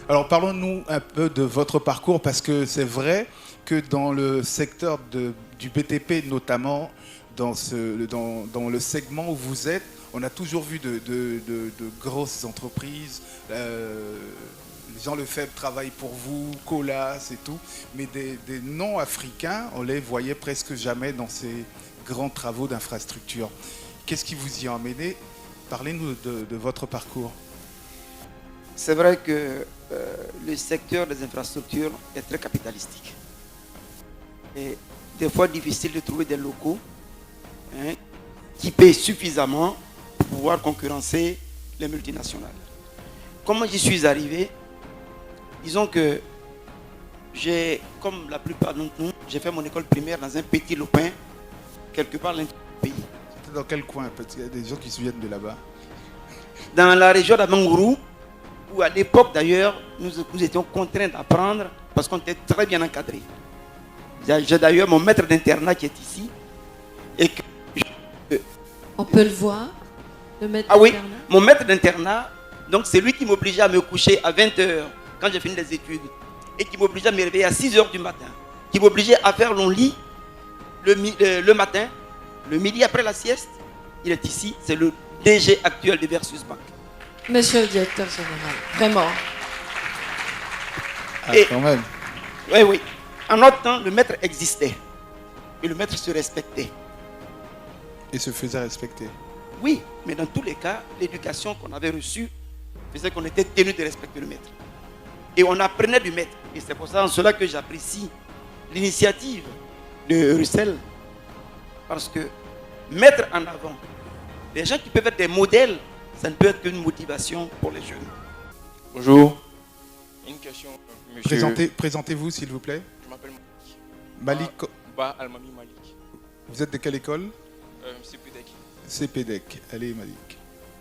Alors parlons-nous un peu de votre parcours, parce que c'est vrai que dans le secteur du BTP notamment, dans le segment où vous êtes, on a toujours vu de grosses entreprises. Jean Lefebvre travaille pour vous, Colas et tout, mais des non-africains, on les voyait presque jamais dans ces grands travaux d'infrastructure. Qu'est-ce qui vous y a emmené? Parlez-nous de votre parcours. C'est vrai que le secteur des infrastructures est très capitalistique. Et des fois difficile de trouver des locaux qui payent suffisamment pour pouvoir concurrencer les multinationales. Comment j'y suis arrivé? Disons que j'ai, comme la plupart d'entre nous, j'ai fait mon école primaire dans un petit lopin, quelque part dans le pays. C'était dans quel coin? Parce qu'il y a des gens qui se viennent de là-bas. Dans la région d'Amangourou, où à l'époque d'ailleurs, nous étions contraints d'apprendre parce qu'on était très bien encadrés. J'ai d'ailleurs mon maître d'internat qui est ici. Et que on peut le voir, le maître d'internat? Ah oui, mon maître d'internat, donc c'est lui qui m'obligeait à me coucher à 20h quand j'ai fini les études. Et qui m'obligeait à me réveiller à 6h du matin. Qui m'obligeait à faire mon lit le matin, le midi après la sieste. Il est ici, c'est le DG actuel de Versus Bank. Monsieur le directeur général, vraiment. Quand même. Oui, oui. En notre temps, le maître existait. Et le maître se respectait. Et se faisait respecter. Oui, mais dans tous les cas, l'éducation qu'on avait reçue faisait qu'on était tenu de respecter le maître. Et on apprenait du maître. Et c'est pour ça, en cela que j'apprécie l'initiative de Russell. Parce que mettre en avant les gens qui peuvent être des modèles, ça ne peut être qu'une motivation pour les jeunes. Bonjour. Une question, monsieur. Présentez-vous, s'il vous plaît. Je m'appelle Malik. Malik. Ba Almami Malik. Vous êtes de quelle école? CPDEC. CPDEC. Allez, Malik.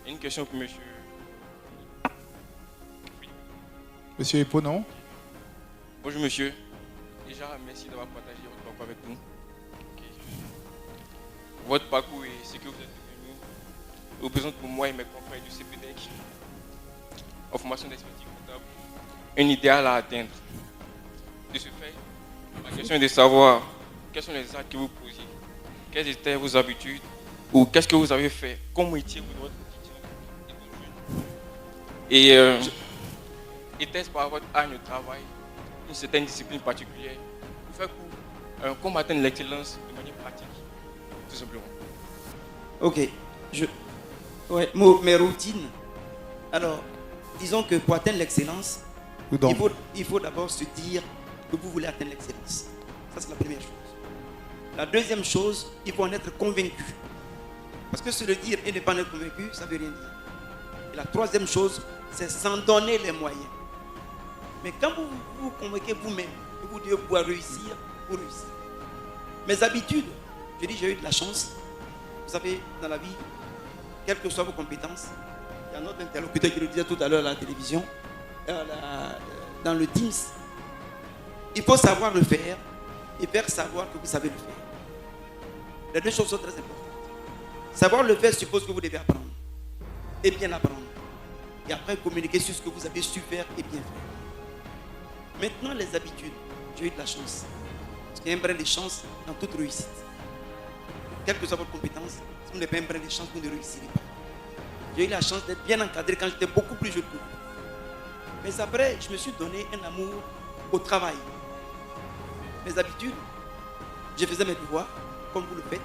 Une question pour monsieur. Monsieur Epo, non? Bonjour, monsieur. Déjà, merci d'avoir partagé votre parcours avec nous. Votre parcours et ce que vous êtes devenu représente pour moi et mes confrères du CPDEC en formation d'expertise comptable un idéal à atteindre. De ce fait, ma question est de savoir quels sont les actes que vous posez, quelles étaient vos habitudes ou qu'est-ce que vous avez fait, comment étiez-vous dans votre quotidien et était-ce par votre âge de travail, une certaine discipline particulière pour faire comment atteindre l'excellence de manière pratique, tout simplement. Ok. Mes routines. Alors, disons que pour atteindre l'excellence, il faut d'abord se dire que vous voulez atteindre l'excellence. Ça, c'est la première chose. La deuxième chose, il faut en être convaincu. Parce que se le dire et ne pas en être convaincu, ça ne veut rien dire. Et la troisième chose, c'est s'en donner les moyens. Mais quand vous vous convainquez vous-même que vous devez pouvoir réussir, vous réussissez. Mes habitudes, je dis j'ai eu de la chance. Vous savez, dans la vie, quelles que soient vos compétences, il y a un autre interlocuteur qui le disait tout à l'heure à la télévision, dans le Teams, il faut savoir le faire et faire savoir que vous savez le faire. Les deux choses sont très importantes. Savoir le faire suppose que vous devez apprendre et bien apprendre. Et après communiquer sur ce que vous avez su faire et bien faire. Maintenant, les habitudes, j'ai eu de la chance. Parce qu'il y a un brin de chance dans toute réussite. Quelle que soit votre compétence, si vous n'avez pas un brin de chance, vous ne réussirez pas. J'ai eu la chance d'être bien encadré quand j'étais beaucoup plus jeune que vous. Mais après, je me suis donné un amour au travail. Mes habitudes, je faisais mes devoirs, comme vous le faites.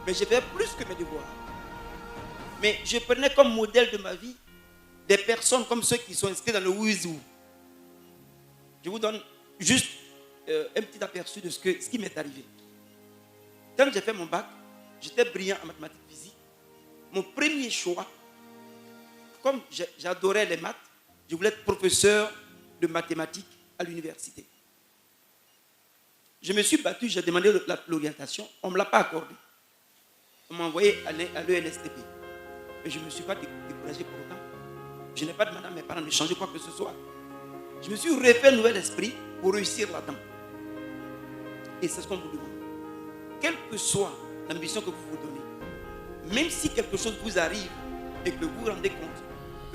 Mais je faisais plus que mes devoirs. Mais je prenais comme modèle de ma vie des personnes comme ceux qui sont inscrits dans le Wizou. Je vous donne juste un petit aperçu de ce qui m'est arrivé. Quand j'ai fait mon bac, j'étais brillant en mathématiques physiques. Mon premier choix, comme j'adorais les maths, je voulais être professeur de mathématiques à l'université. Je me suis battu, j'ai demandé l'orientation, on ne me l'a pas accordé. On m'a envoyé à l'ENSTP. Mais je ne me suis pas découragé pour autant. Je n'ai pas demandé à mes parents de changer quoi que ce soit. Je me suis refait un nouvel esprit pour réussir là-dedans. Et c'est ce qu'on vous demande. Quelle que soit l'ambition que vous vous donnez, même si quelque chose vous arrive et que vous vous rendez compte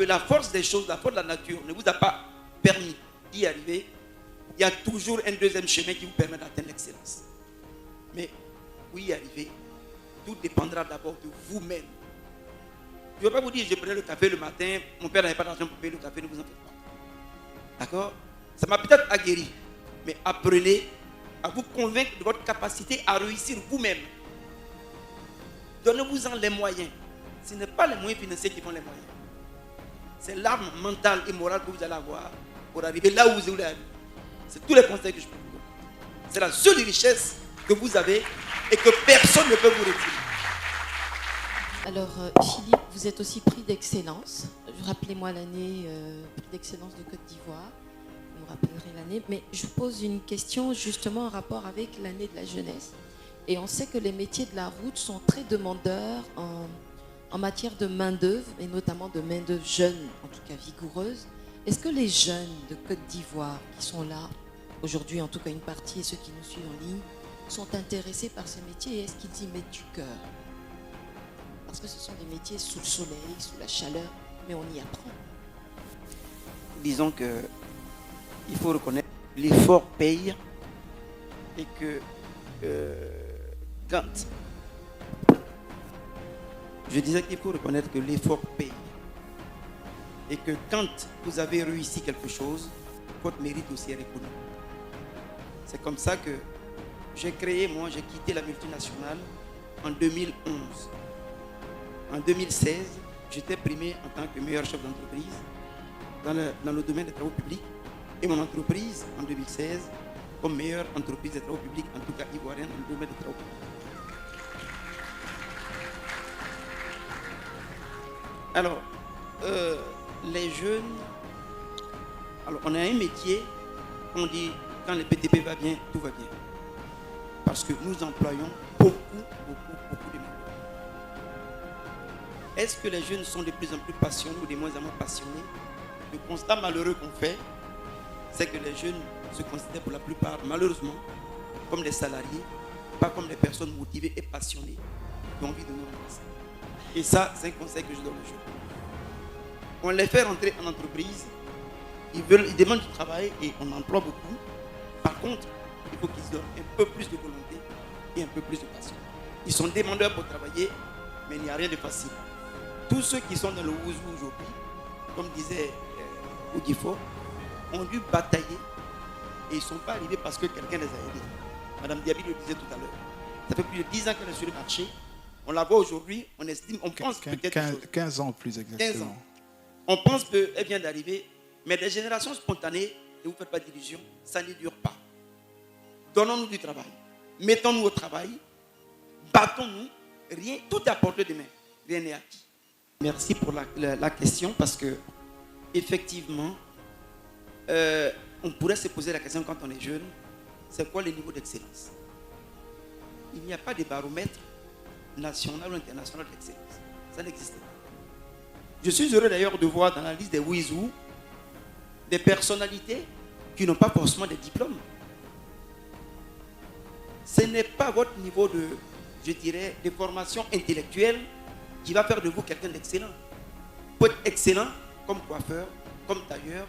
que la force des choses, la force de la nature ne vous a pas permis d'y arriver, il y a toujours un deuxième chemin qui vous permet d'atteindre l'excellence. Mais pour y arriver, tout dépendra d'abord de vous-même. Je ne vais pas vous dire, je prenais le café le matin, mon père n'avait pas d'argent pour payer le café, ne vous en faites pas. D'accord? Ça m'a peut-être aguerri, mais apprenez à vous convaincre de votre capacité à réussir vous-même. Donnez-vous-en les moyens. Ce n'est pas les moyens financiers qui font les moyens. C'est l'arme mentale et morale que vous allez avoir pour arriver là où vous voulez aller. C'est tous les conseils que je peux vous donner. C'est la seule richesse que vous avez et que personne ne peut vous retirer. Alors, Philippe, vous êtes aussi prix d'excellence. Rappelez-moi l'année prix d'excellence de Côte d'Ivoire. Vous me rappellerez l'année. Mais je vous pose une question justement en rapport avec l'année de la jeunesse. Et on sait que les métiers de la route sont très demandeurs en matière de main-d'œuvre, et notamment de main-d'œuvre jeune, en tout cas vigoureuse. Est-ce que les jeunes de Côte d'Ivoire qui sont là, aujourd'hui en tout cas une partie, et ceux qui nous suivent en ligne, sont intéressés par ces métiers et est-ce qu'ils y mettent du cœur? Parce que ce sont des métiers sous le soleil, sous la chaleur, mais on y apprend. Disons que il faut reconnaître l'effort paye et que quand je disais qu'il faut reconnaître que l'effort paye et que quand vous avez réussi quelque chose, votre mérite aussi est reconnu. C'est comme ça que j'ai quitté la multinationale en 2011. En 2016, j'étais primé en tant que meilleur chef d'entreprise dans le domaine des travaux publics et mon entreprise en 2016 comme meilleure entreprise des travaux publics, en tout cas ivoirienne, dans le domaine des travaux publics. Alors, les jeunes, alors on a un métier, on dit quand le BTP va bien, tout va bien. Parce que nous employons beaucoup de monde. Est-ce que les jeunes sont de plus en plus passionnés ou de moins en moins passionnés? Le constat malheureux qu'on fait, c'est que les jeunes se considèrent pour la plupart, malheureusement, comme des salariés, pas comme des personnes motivées et passionnées qui ont envie de nous remplacer. Et ça, c'est un conseil que je donne aux jeunes. On les fait rentrer en entreprise, ils demandent du travail et on emploie beaucoup. Par contre, il faut qu'ils donnent un peu plus de volonté et un peu plus de passion. Ils sont demandeurs pour travailler, mais il n'y a rien de facile. Tous ceux qui sont dans le Ouzou aujourd'hui, comme disait Oudifo, ont dû batailler et ils ne sont pas arrivés parce que quelqu'un les a aidés. Madame Diaby le disait tout à l'heure. Ça fait plus de 10 ans qu'elle est sur le marché. On la voit aujourd'hui, on estime, on pense peut-être 15 ans plus exactement. 15 ans. On pense qu'elle vient d'arriver, mais des générations spontanées, ne vous faites pas d'illusions, ça ne dure pas. Donnons-nous du travail. Mettons-nous au travail. Battons-nous. Rien, tout est à portée de main. Rien n'est acquis. Merci pour la question parce que, effectivement, on pourrait se poser la question quand on est jeune, c'est quoi le niveau d'excellence? Il n'y a pas de baromètre national ou international d'excellence. Ça n'existe pas. Je suis heureux d'ailleurs de voir dans la liste des Wizou des personnalités qui n'ont pas forcément de diplômes. Ce n'est pas votre niveau de, je dirais, de formation intellectuelle qui va faire de vous quelqu'un d'excellent. Vous pouvez être excellent comme coiffeur, comme tailleur,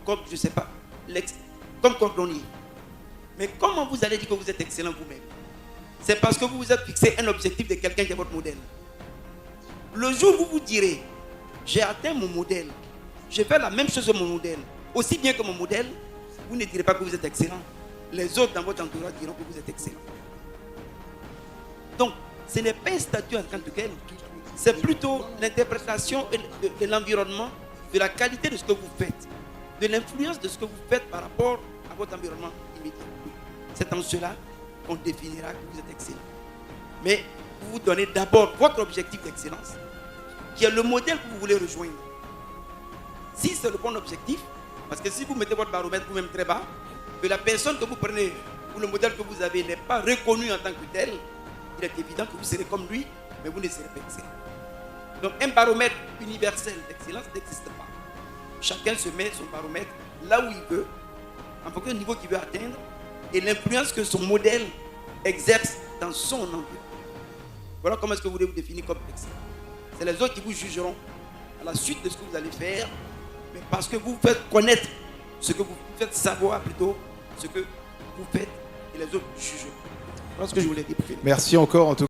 comme, je ne sais pas, comme cordonnier. Mais comment vous allez dire que vous êtes excellent vous-même? C'est parce que vous vous êtes fixé un objectif de quelqu'un qui est votre modèle. Le jour où vous direz, j'ai atteint mon modèle, je fais la même chose que mon modèle, aussi bien que mon modèle, vous ne direz pas que vous êtes excellent. Les autres dans votre entourage diront que vous êtes excellent. Donc, ce n'est pas un statut en tant que tel, c'est plutôt l'interprétation de l'environnement, de la qualité de ce que vous faites, de l'influence de ce que vous faites par rapport à votre environnement immédiat. C'est en cela qu'on définira que vous êtes excellent. Mais vous vous donnez d'abord votre objectif d'excellence, qui est le modèle que vous voulez rejoindre. Si c'est le bon objectif, parce que si vous mettez votre baromètre vous-même très bas, que la personne que vous prenez ou le modèle que vous avez n'est pas reconnu en tant que tel, il est évident que vous serez comme lui, mais vous ne serez pas excellent. Donc un baromètre universel d'excellence n'existe pas. Chacun se met son baromètre là où il veut, en fonction du niveau qu'il veut atteindre, et l'influence que son modèle exerce dans son environnement. Voilà comment est-ce que vous voulez vous définir comme excellent. C'est les autres qui vous jugeront à la suite de ce que vous allez faire, mais parce que vous faites connaître ce que vous faites savoir plutôt ce que vous faites et les autres jugent. Voilà ce que je voulais dire. Merci encore en tout cas.